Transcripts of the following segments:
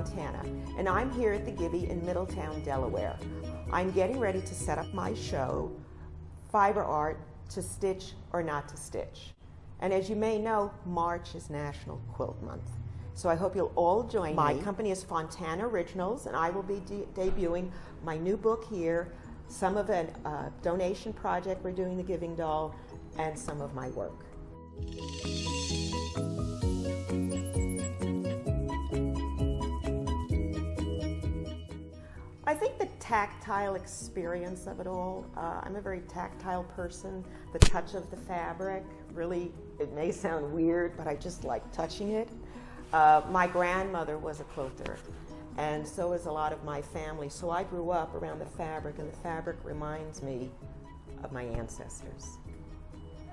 Fontana, and I'm here at the Gibby in Middletown, Delaware. I'm getting ready to set up my show, Fiber Art, To Stitch or Not to Stitch. And as you may know, March is National Quilt Month. So I hope you'll all join me. My company is Fontana Originals, and I will be debuting my new book here, some of a donation project we're doing, the Giving Doll, and some of my work. I think the tactile experience of it all, I'm a very tactile person. The touch of the fabric, really, it may sound weird, but I just like touching it. My grandmother was a quilter, and so is a lot of my family. So I grew up around the fabric, and the fabric reminds me of my ancestors.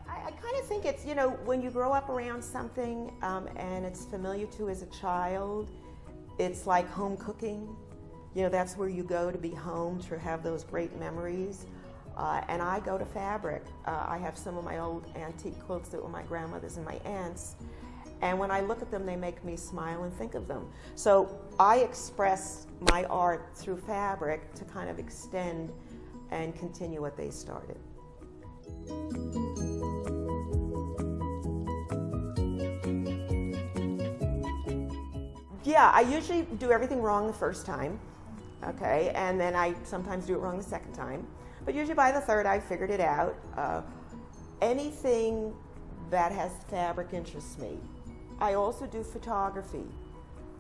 I kind of think it's, you know, when you grow up around something and it's familiar to you as a child, it's like home cooking. You know, that's where you go to be home, to have those great memories. And I go to fabric. I have some of my old antique quilts that were my grandmother's and my aunt's. And when I look at them, they make me smile and think of them. So I express my art through fabric to kind of extend and continue what they started. Yeah, I usually do everything wrong the first time, okay, and then I sometimes do it wrong the second time. But usually by the third, I've figured it out. Anything that has fabric interests me. I also do photography.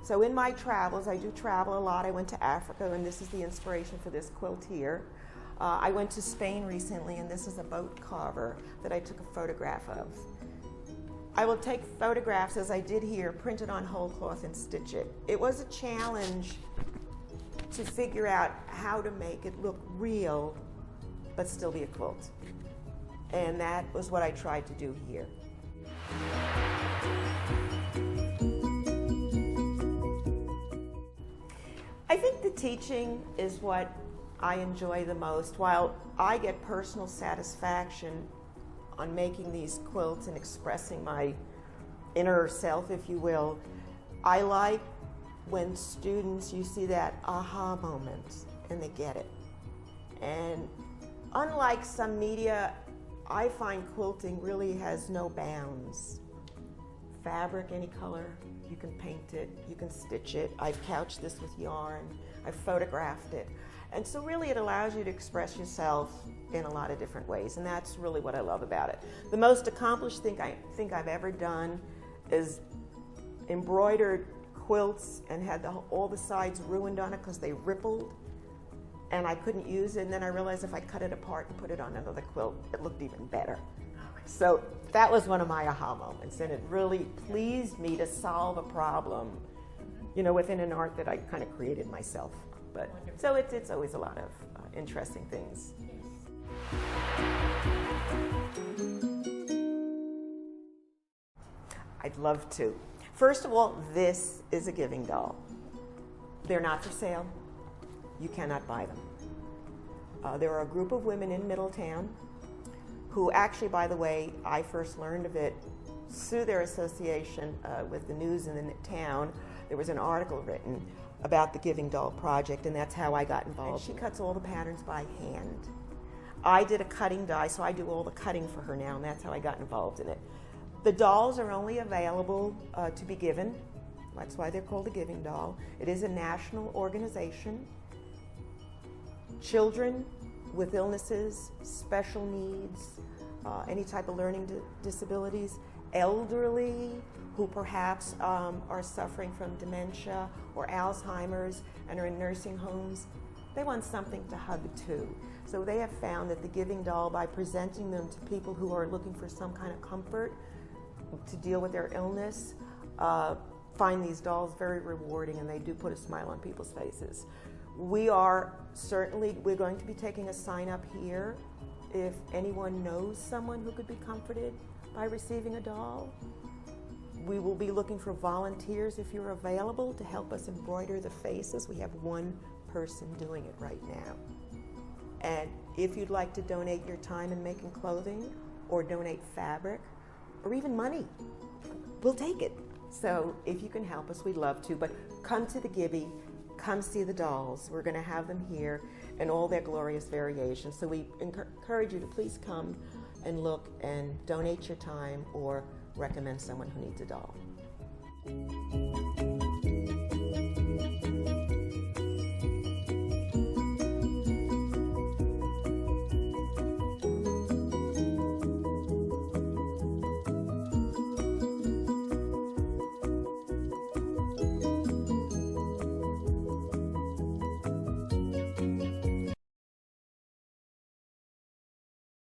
So in my travels, I do travel a lot. I went to Africa, and this is the inspiration for this quilt here. I went to Spain recently, and this is a boat carver that I took a photograph of. I will take photographs, as I did here, print it on whole cloth and stitch it. It was a challenge to figure out how to make it look real, but still be a quilt. And that was what I tried to do here. I think the teaching is what I enjoy the most. While I get personal satisfaction on making these quilts and expressing my inner self, if you will, I like when students, you see that aha moment and they get it. And unlike some media, I find quilting really has no bounds. Fabric, any color, you can paint it, you can stitch it. I've couched this with yarn, I've photographed it. And so really it allows you to express yourself in a lot of different ways, and that's really what I love about it. The most accomplished thing I think I've ever done is embroidered quilts and had all the sides ruined on it because they rippled, and I couldn't use it, and then I realized if I cut it apart and put it on another quilt, it looked even better. So that was one of my aha moments, and it really pleased me to solve a problem, you know, within an art that I kind of created myself. But so it's always a lot of interesting things. I'd love to. First of all, this is a Giving Doll. They're not for sale. You cannot buy them. There are a group of women in Middletown who actually, by the way, I first learned of it through their association with the news in the town. There was an article written about the Giving Doll project, and that's how I got involved. And she cuts all the patterns by hand. I did a cutting die, so I do all the cutting for her now, and that's how I got involved in it. The dolls are only available to be given. That's why they're called the Giving Doll. It is a national organization. Children with illnesses, special needs, any type of learning disabilities, elderly who perhaps are suffering from dementia or Alzheimer's and are in nursing homes, they want something to hug too. So they have found that the Giving Doll, by presenting them to people who are looking for some kind of comfort to deal with their illness, find these dolls very rewarding, and they do put a smile on people's faces. We're going to be taking a sign up here. If anyone knows someone who could be comforted by receiving a doll, we will be looking for volunteers if you're available to help us embroider the faces. We have one person doing it right now. And if you'd like to donate your time in making clothing, or donate fabric, or even money, we'll take it. So if you can help us, we'd love to. But come to the Gibby, come see the dolls. We're going to have them here in all their glorious variations. So we encourage you to please come and look and donate your time or recommend someone who needs a doll.